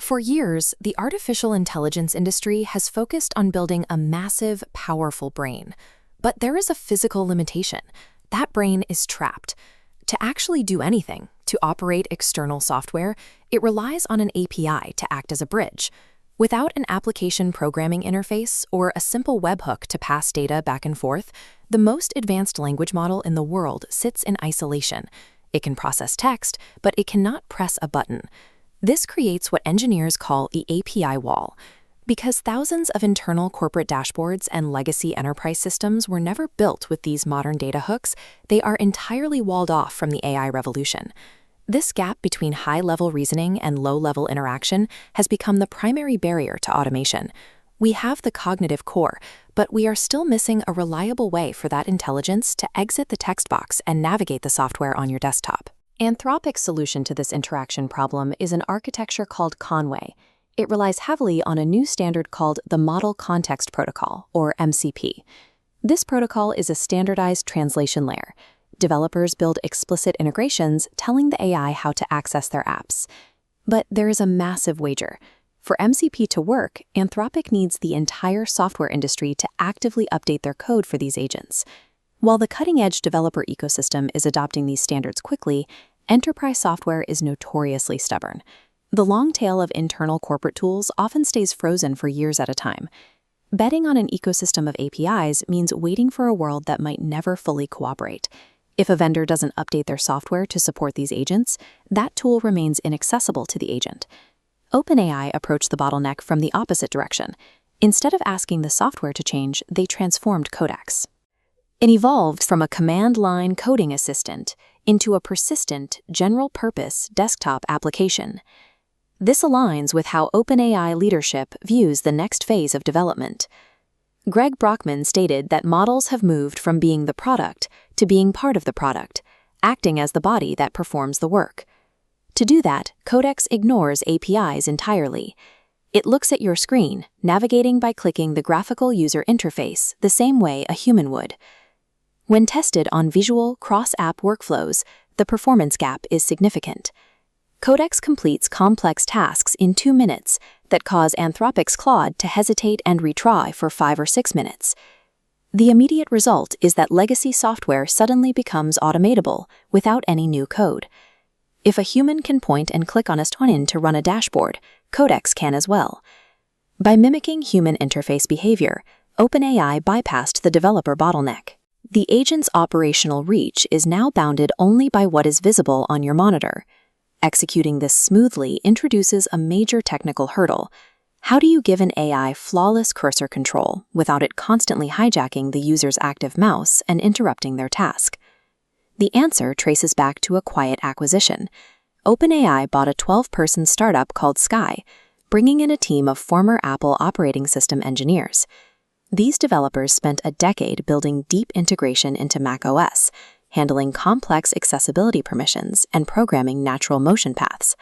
For years, the artificial intelligence industry has focused on building a massive, powerful brain. But there is a physical limitation. That brain is trapped. To actually do anything, to operate external software, it relies on an API to act as a bridge. Without an application programming interface or a simple webhook to pass data back and forth, the most advanced language model in the world sits in isolation. It can process text, but it cannot press a button. This creates what engineers call the API wall. Because thousands of internal corporate dashboards and legacy enterprise systems were never built with these modern data hooks, they are entirely walled off from the AI revolution. This gap between high-level reasoning and low-level interaction has become the primary barrier to automation. We have the cognitive core, but we are still missing a reliable way for that intelligence to exit the text box and navigate the software on your desktop. Anthropic's solution to this interaction problem is an architecture called Conway. It relies heavily on a new standard called the Model Context Protocol, or MCP. This protocol is a standardized translation layer. Developers build explicit integrations telling the AI how to access their apps. But there is a massive wager. For MCP to work, Anthropic needs the entire software industry to actively update their code for these agents. While the cutting-edge developer ecosystem is adopting these standards quickly, enterprise software is notoriously stubborn. The long tail of internal corporate tools often stays frozen for years at a time. Betting on an ecosystem of APIs means waiting for a world that might never fully cooperate. If a vendor doesn't update their software to support these agents, that tool remains inaccessible to the agent. OpenAI approached the bottleneck from the opposite direction. Instead of asking the software to change, they transformed Codex. It evolved from a command-line coding assistant into a persistent, general-purpose desktop application. This aligns with how OpenAI leadership views the next phase of development. Greg Brockman stated that models have moved from being the product to being part of the product, acting as the body that performs the work. To do that, Codex ignores APIs entirely. It looks at your screen, navigating by clicking the graphical user interface the same way a human would. When tested on visual, cross-app workflows, the performance gap is significant. Codex completes complex tasks in 2 minutes that cause Anthropic's Claude to hesitate and retry for 5 or 6 minutes. The immediate result is that legacy software suddenly becomes automatable without any new code. If a human can point and click on a button to run a dashboard, Codex can as well. By mimicking human interface behavior, OpenAI bypassed the developer bottleneck. The agent's operational reach is now bounded only by what is visible on your monitor. Executing this smoothly introduces a major technical hurdle. How do you give an AI flawless cursor control without it constantly hijacking the user's active mouse and interrupting their task? The answer traces back to a quiet acquisition. OpenAI bought a 12-person startup called Sky, bringing in a team of former Apple operating system engineers. These developers spent a decade building deep integration into macOS, handling complex accessibility permissions and programming natural motion paths.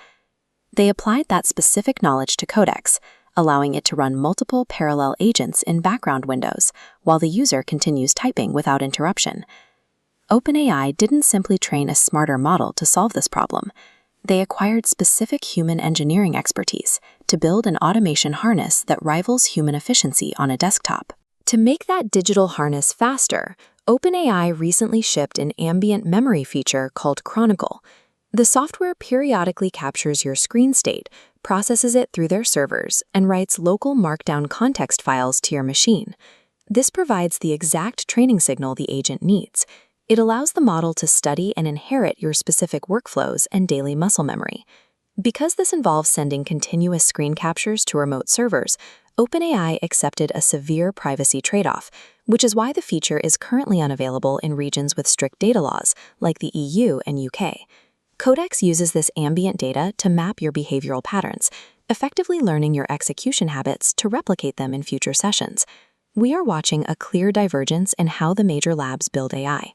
They applied that specific knowledge to Codex, allowing it to run multiple parallel agents in background windows while the user continues typing without interruption. OpenAI didn't simply train a smarter model to solve this problem. They acquired specific human engineering expertise to build an automation harness that rivals human efficiency on a desktop. To make that digital harness faster, OpenAI recently shipped an ambient memory feature called Chronicle. The software periodically captures your screen state, processes it through their servers, and writes local markdown context files to your machine. This provides the exact training signal the agent needs. It allows the model to study and inherit your specific workflows and daily muscle memory. Because this involves sending continuous screen captures to remote servers, OpenAI accepted a severe privacy trade-off, which is why the feature is currently unavailable in regions with strict data laws, like the EU and UK. Codex uses this ambient data to map your behavioral patterns, effectively learning your execution habits to replicate them in future sessions. We are watching a clear divergence in how the major labs build AI.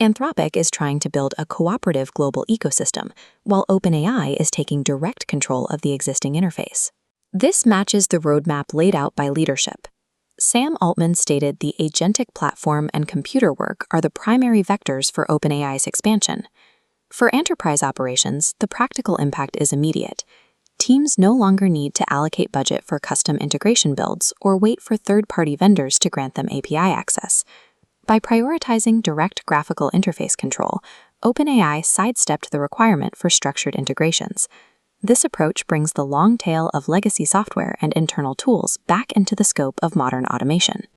Anthropic is trying to build a cooperative global ecosystem, while OpenAI is taking direct control of the existing interface. This matches the roadmap laid out by leadership. Sam Altman stated the agentic platform and computer work are the primary vectors for OpenAI's expansion. For enterprise operations, the practical impact is immediate. Teams no longer need to allocate budget for custom integration builds or wait for third-party vendors to grant them API access. By prioritizing direct graphical interface control, OpenAI sidestepped the requirement for structured integrations. This approach brings the long tail of legacy software and internal tools back into the scope of modern automation.